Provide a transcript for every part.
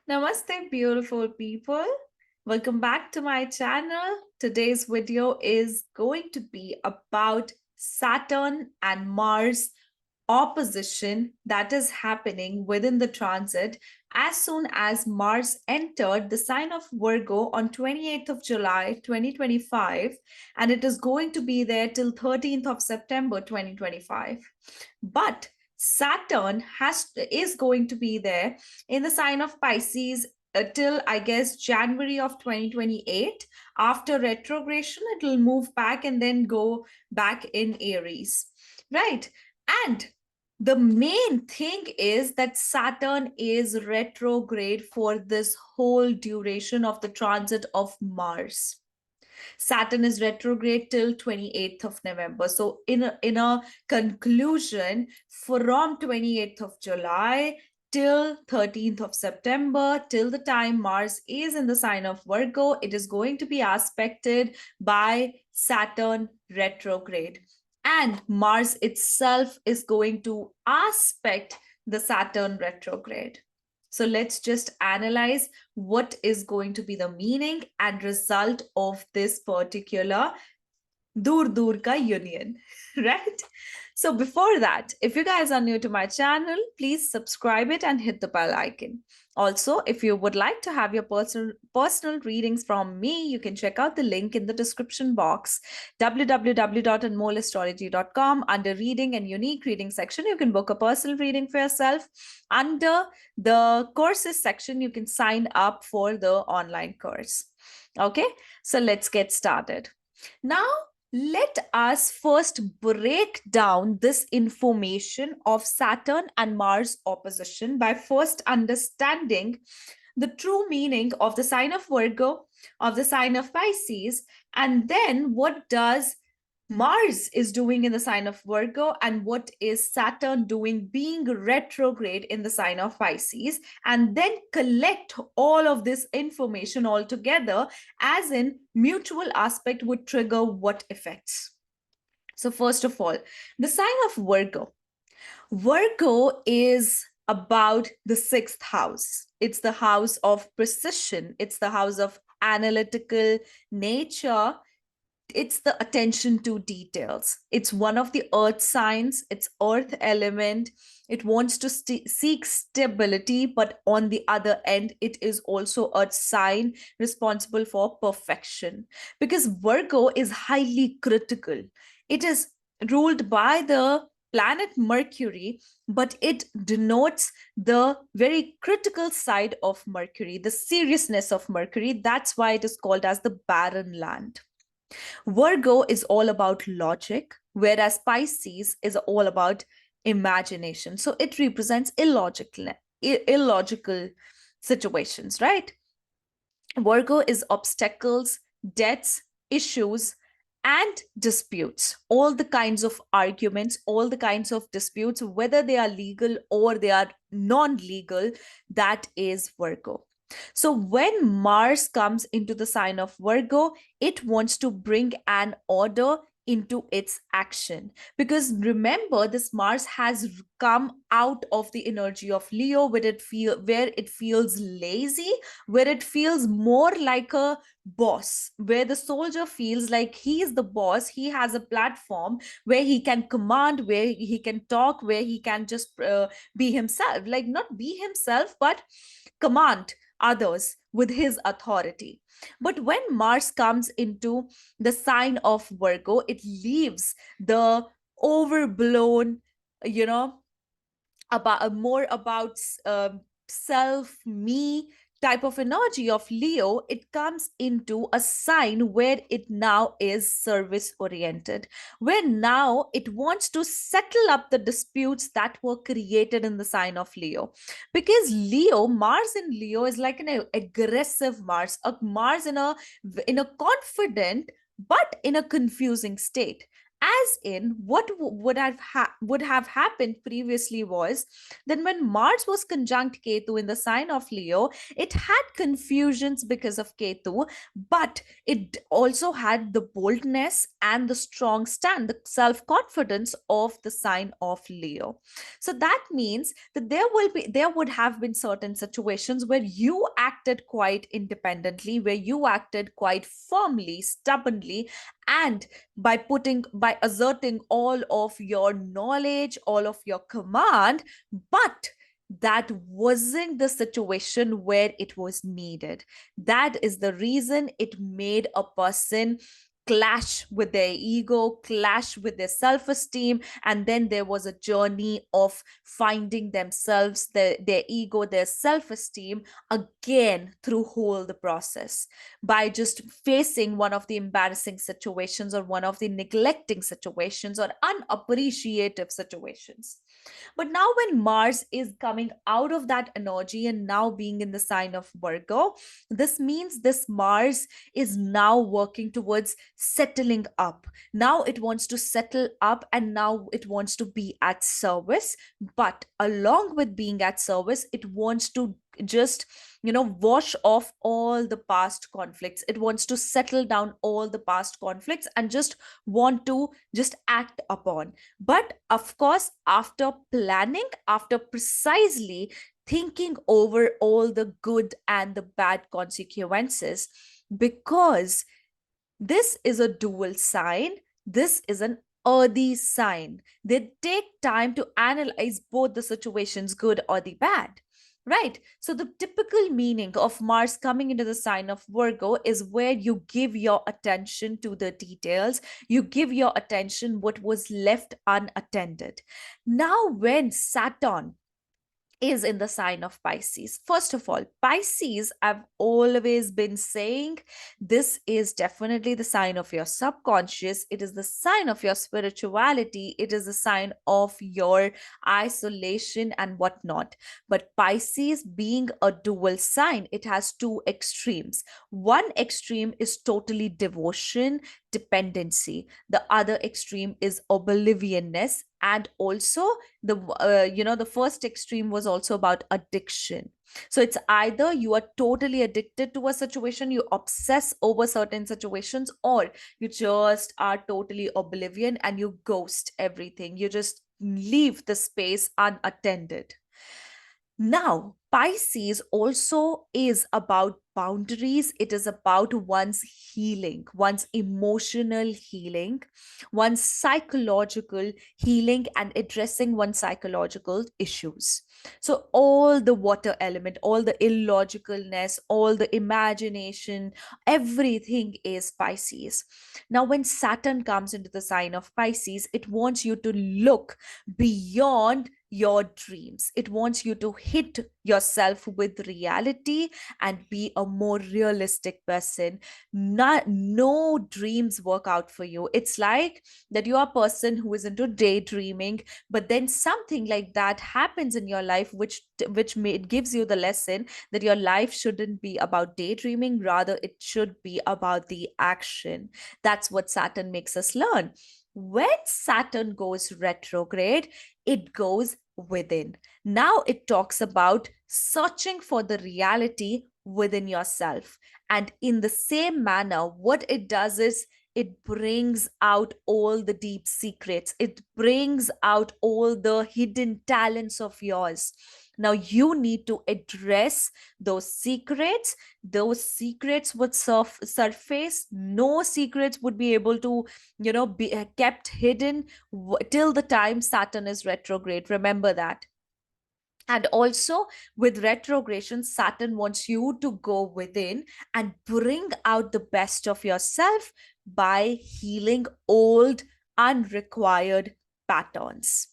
Namaste, beautiful people. Welcome back to my channel. Today's video is going to be about Saturn and Mars opposition that is happening within the transit as soon as Mars entered the sign of Virgo on 28th of July 2025, and it is going to be there till 13th of September 2025. But Saturn is going to be there in the sign of Pisces till I guess January of 2028. After retrogression, it will move back and then go back in Aries, right? And the main thing is that Saturn is retrograde for this whole duration of the transit of Mars. Saturn is retrograde till 28th of November. So in a conclusion, from 28th of July till 13th of September, till the time Mars is in the sign of Virgo, it is going to be aspected by Saturn retrograde. And Mars itself is going to aspect the Saturn retrograde. So let's just analyze what is going to be the meaning and result of this particular dur ka union, right? So before that, if you guys are new to my channel, please subscribe it and hit the bell icon. Also, if you would like to have your personal readings from me, you can check out the link in the description box, www.anmollastrology.com. Under reading and unique reading section, you can book a personal reading for yourself. Under the courses section, you can sign up for the online course. Okay, so let's get started. Now, let us first break down this information of Saturn and Mars opposition by first understanding the true meaning of the sign of Virgo, of the sign of Pisces, and then what does Mars is doing in the sign of Virgo and what is Saturn doing being retrograde in the sign of Pisces, and then collect all of this information all together as in mutual aspect would trigger what effects. So first of all, the sign of Virgo. Virgo is about the sixth house. It's the house of precision. It's the house of analytical nature. It's the attention to details. It's one of the earth signs. It's earth element. It wants to seek stability, but on the other end, it is also a sign responsible for perfection, because Virgo is highly critical. It is ruled by the planet Mercury, but it denotes the very critical side of Mercury, the seriousness of Mercury. That's why it is called as the barren land. Virgo is all about logic, whereas Pisces is all about imagination. So it represents illogical situations, right? Virgo is obstacles, debts, issues, and disputes. All the kinds of arguments, all the kinds of disputes, whether they are legal or they are non-legal, that is Virgo. So when Mars comes into the sign of Virgo, it wants to bring an order into its action. Because remember, this Mars has come out of the energy of Leo, where it feels lazy, where it feels more like a boss, where the soldier feels like he is the boss. He has a platform where he can command, where he can talk, where he can just be himself, like not be himself, but command others with his authority. But when Mars comes into the sign of Virgo, it leaves the overblown, more about self, me type of energy of Leo. It comes into a sign where it now is service oriented, where now it wants to settle up the disputes that were created in the sign of Leo. Because Mars in Leo is like an aggressive Mars, a Mars in a confident but in a confusing state. As in, what would have happened previously was that when Mars was conjunct Ketu in the sign of Leo, it had confusions because of Ketu, but it also had the boldness and the strong stand, the self-confidence of the sign of Leo. So that means that there would have been certain situations where you acted quite independently, where you acted quite firmly, stubbornly, and by asserting all of your knowledge, all of your command, but that wasn't the situation where it was needed. That is the reason it made a person clash with their ego, clash with their self-esteem, and then there was a journey of finding themselves, their ego, their self-esteem again through whole the process, by just facing one of the embarrassing situations or one of the neglecting situations or unappreciative situations. But now, when Mars is coming out of that energy and now being in the sign of Virgo, this means this Mars is now working towards settling up. Now it wants to settle up and now it wants to be at service. But along with being at service, it wants to just wash off all the past conflicts. It wants to settle down all the past conflicts and just want to just act upon, but of course after planning, after precisely thinking over all the good and the bad consequences, because this is a dual sign, this is an earthy sign. They take time to analyze both the situations, good or the bad. Right. So the typical meaning of Mars coming into the sign of Virgo is where you give your attention to the details, you give your attention what was left unattended. Now, when Saturn is in the sign of Pisces. First of all, Pisces, I've always been saying, this is definitely the sign of your subconscious. It is the sign of your spirituality. It is the sign of your isolation and whatnot. But Pisces, being a dual sign, it has two extremes. One extreme is totally devotion, dependency. The other extreme is oblivionness, and also the first extreme was also about addiction. So it's either you are totally addicted to a situation, you obsess over certain situations, or you just are totally oblivion and you ghost everything, you just leave the space unattended. Now, Pisces also is about boundaries. It is about one's healing, one's emotional healing, one's psychological healing, and addressing one's psychological issues. So, all the water element, all the illogicalness, all the imagination, everything is Pisces. Now, when Saturn comes into the sign of Pisces, it wants you to look beyond your dreams. It wants you to hit yourself with reality and be a more realistic person. No dreams work out for you. It's like that you are a person who is into daydreaming, but then something like that happens in your life, it gives you the lesson that your life shouldn't be about daydreaming, rather it should be about the action. That's what Saturn makes us learn. When Saturn goes retrograde, it goes within. Now it talks about searching for the reality within yourself. And in the same manner, what it does is it brings out all the deep secrets, it brings out all the hidden talents of yours. Now you need to address those secrets. Those secrets would surface. No secrets would be able to be kept hidden till the time Saturn is retrograde. Remember that. And also, with retrogression, Saturn wants you to go within and bring out the best of yourself by healing old, unrequired patterns.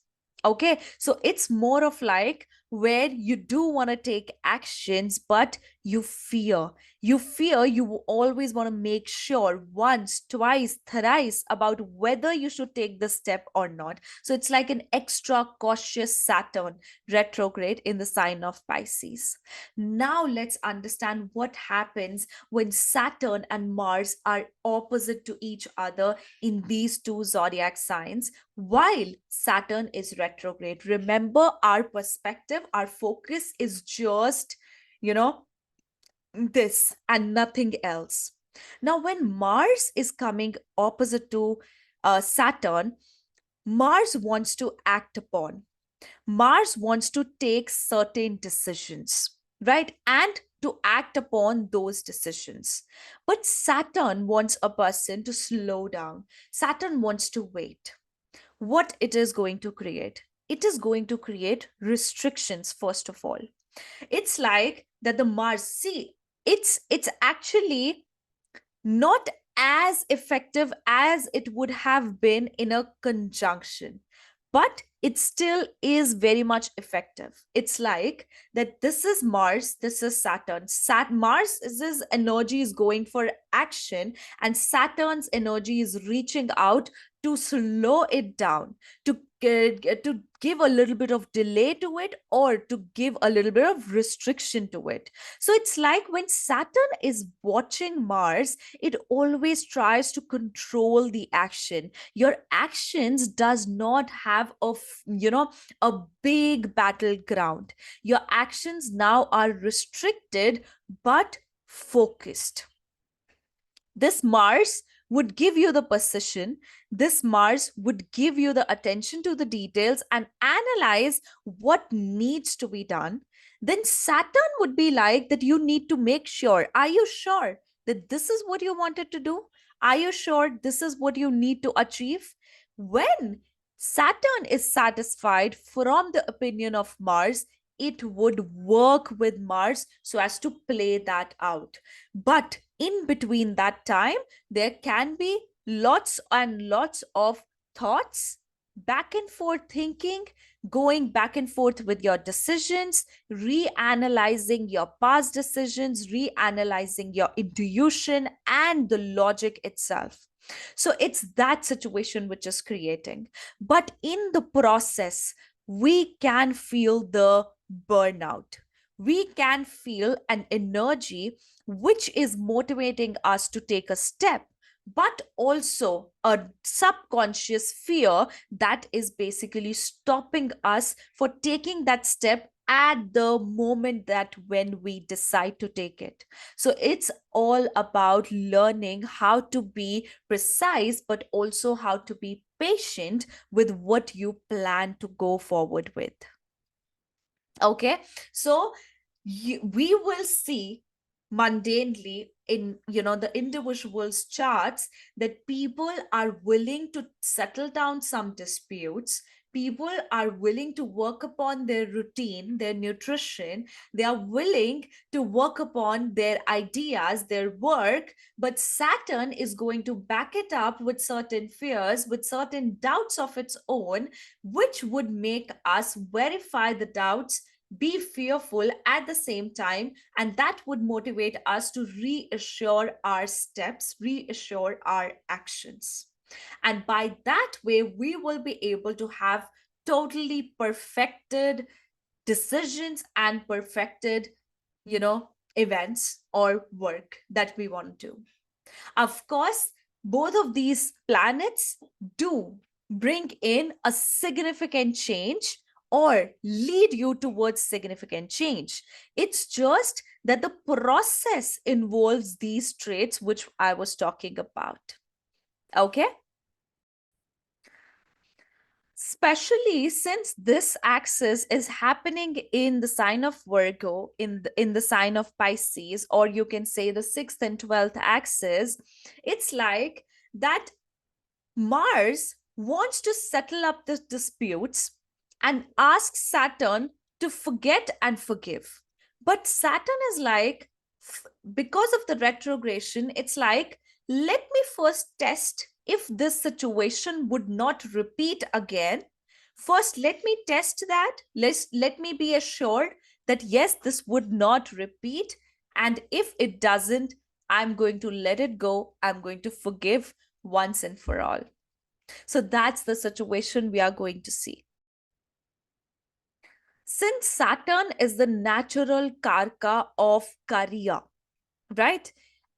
Okay, so it's more of like where you do want to take actions, but you fear. You always want to make sure once, twice, thrice about whether you should take the step or not. So it's like an extra cautious Saturn retrograde in the sign of Pisces. Now let's understand what happens when Saturn and Mars are opposite to each other in these two zodiac signs while Saturn is retrograde. Remember, our perspective, our focus is just, you know, this and nothing else. Now, when Mars is coming opposite to Saturn, Mars wants to act upon. Mars wants to take certain decisions, right? And to act upon those decisions. But Saturn wants a person to slow down. Saturn wants to wait. What it is going to create? It is going to create restrictions, first of all. It's like that the Mars, see, it's actually not as effective as it would have been in a conjunction, but it still is very much effective. It's like that this is Mars, this is Saturn. Mars is his energy is going for action, and Saturn's energy is reaching out to slow it down, to give a little bit of delay to it, or to give a little bit of restriction to it. So it's like when Saturn is watching Mars, it always tries to control the action. Your actions does not have a big battleground. Your actions now are restricted but focused. This Mars would give you the position. This Mars would give you the attention to the details and analyze what needs to be done. Then Saturn would be like that you need to make sure. Are you sure that this is what you wanted to do? Are you sure this is what you need to achieve? When Saturn is satisfied from the opinion of Mars, it would work with Mars so as to play that out. But in between that time, there can be lots and lots of thoughts, back and forth thinking, going back and forth with your decisions, reanalyzing your past decisions, reanalyzing your intuition and the logic itself. So it's that situation which is creating. But in the process, we can feel the burnout. We can feel an energy which is motivating us to take a step, but also a subconscious fear that is basically stopping us for taking that step at the moment that when we decide to take it. So it's all about learning how to be precise, but also how to be patient with what you plan to go forward with. Okay, so we will see mundanely in the individual's charts that people are willing to settle down some disputes. People are willing to work upon their routine, their nutrition. They are willing to work upon their ideas, their work, but Saturn is going to back it up with certain fears, with certain doubts of its own, which would make us verify the doubts, be fearful at the same time, and that would motivate us to reassure our steps, reassure our actions. And by that way, we will be able to have totally perfected decisions and perfected, events or work that we want to do. Of course, both of these planets do bring in a significant change or lead you towards significant change. It's just that the process involves these traits which I was talking about. Okay? Especially since this axis is happening in the sign of Virgo, in the sign of Pisces, or you can say the 6th and 12th axis, it's like that Mars wants to settle up the disputes and ask Saturn to forget and forgive. But Saturn is like, because of the retrogression, it's like, let me first test if this situation would not repeat again. First, let me test that. Let me be assured that yes, this would not repeat. And if it doesn't, I'm going to let it go. I'm going to forgive once and for all. So that's the situation we are going to see. Since Saturn is the natural karka of career, right?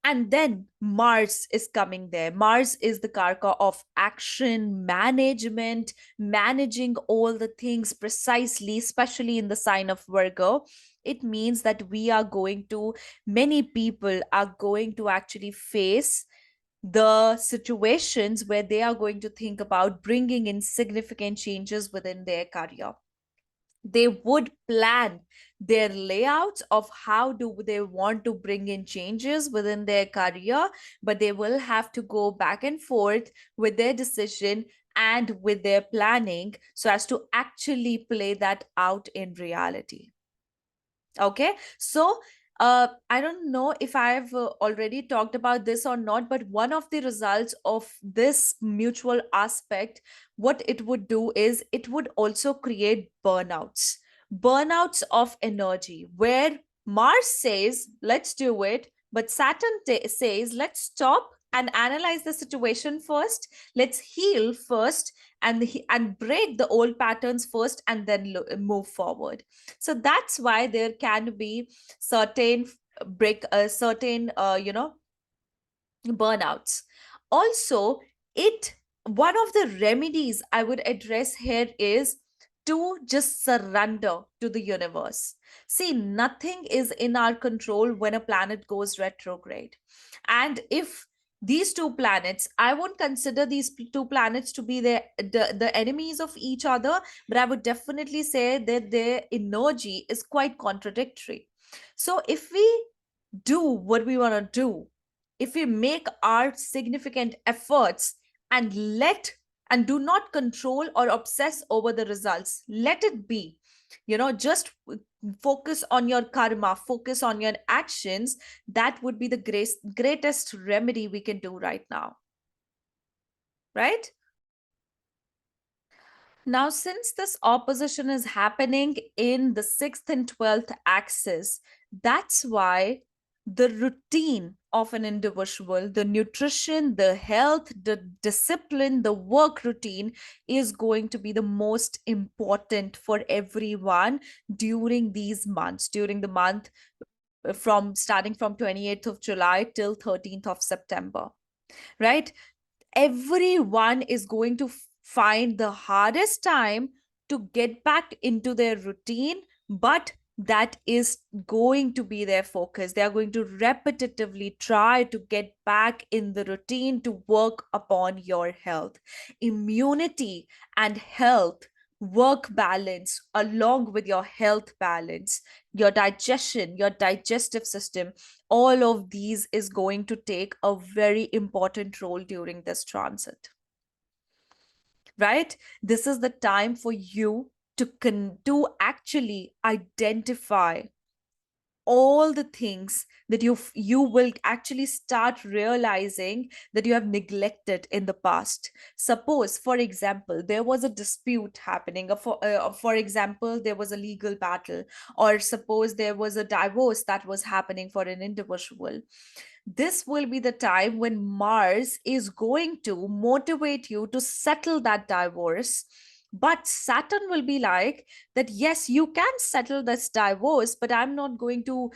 And then Mars is coming there. Mars is the karka of action, management, managing all the things precisely, especially in the sign of Virgo. It means that many people are going to actually face the situations where they are going to think about bringing in significant changes within their career. They would plan their layouts of how do they want to bring in changes within their career, but they will have to go back and forth with their decision and with their planning so as to actually play that out in reality. Okay, so I don't know if I've already talked about this or not, but one of the results of this mutual aspect, what it would do is it would also create burnouts of energy, where Mars says, let's do it, but Saturn says, let's stop and analyze the situation first. Let's heal first and break the old patterns first and then move forward. So that's why there can be certain certain burnouts. Also, it one of the remedies I would address here is to just surrender to the universe. See, nothing is in our control when a planet goes retrograde. And if these two planets, I won't consider these two planets to be the enemies of each other, but I would definitely say that their energy is quite contradictory. So if we do what we want to do, if we make our significant efforts and do not control or obsess over the results, let it be, just focus on your karma, focus on your actions. That would be the greatest remedy we can do right now, right? Now, since this opposition is happening in the 6th and 12th axis, that's why the routine of an individual, the nutrition, the health, the discipline, the work routine is going to be the most important for everyone during these months, during the month from starting from 28th of July till 13th of September, right? Everyone is going to find the hardest time to get back into their routine, but that is going to be their focus. They are going to repetitively try to get back in the routine to work upon your health, immunity, and health. Work balance along with your health balance, your digestion, your digestive system, all of these is going to take a very important role during this transit, right? This is the time for you to actually identify all the things that you will actually start realizing that you have neglected in the past. Suppose, for example, there was a dispute happening, for example, there was a legal battle, or suppose there was a divorce that was happening for an individual. This will be the time when Mars is going to motivate you to settle that divorce. But Saturn will be like that, yes, you can settle this divorce, but I'm not going to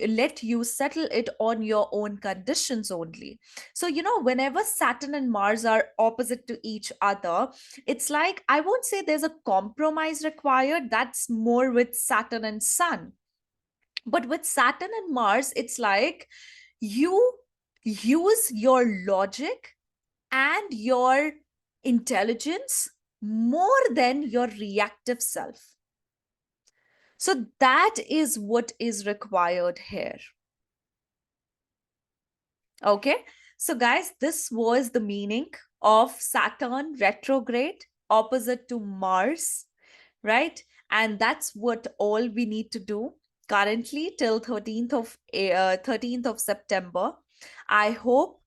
let you settle it on your own conditions only. So, whenever Saturn and Mars are opposite to each other, it's like, I won't say there's a compromise required. That's more with Saturn and Sun. But with Saturn and Mars, it's like you use your logic and your intelligence more than your reactive self. So that is what is required here. Okay. So, guys, this was the meaning of Saturn retrograde opposite to Mars, right? And that's what all we need to do currently till 13th of September. I hope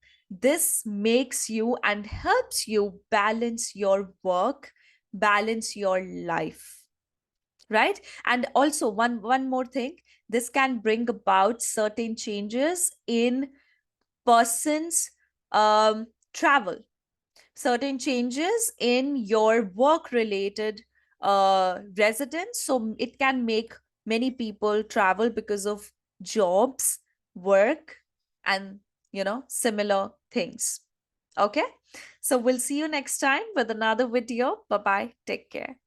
this makes you and helps you balance your work, balance your life, right? And also one more thing, this can bring about certain changes in person's travel, certain changes in your work related residence. So it can make many people travel because of jobs, work, and similar things. Okay, so we'll see you next time with another video. Bye bye, take care.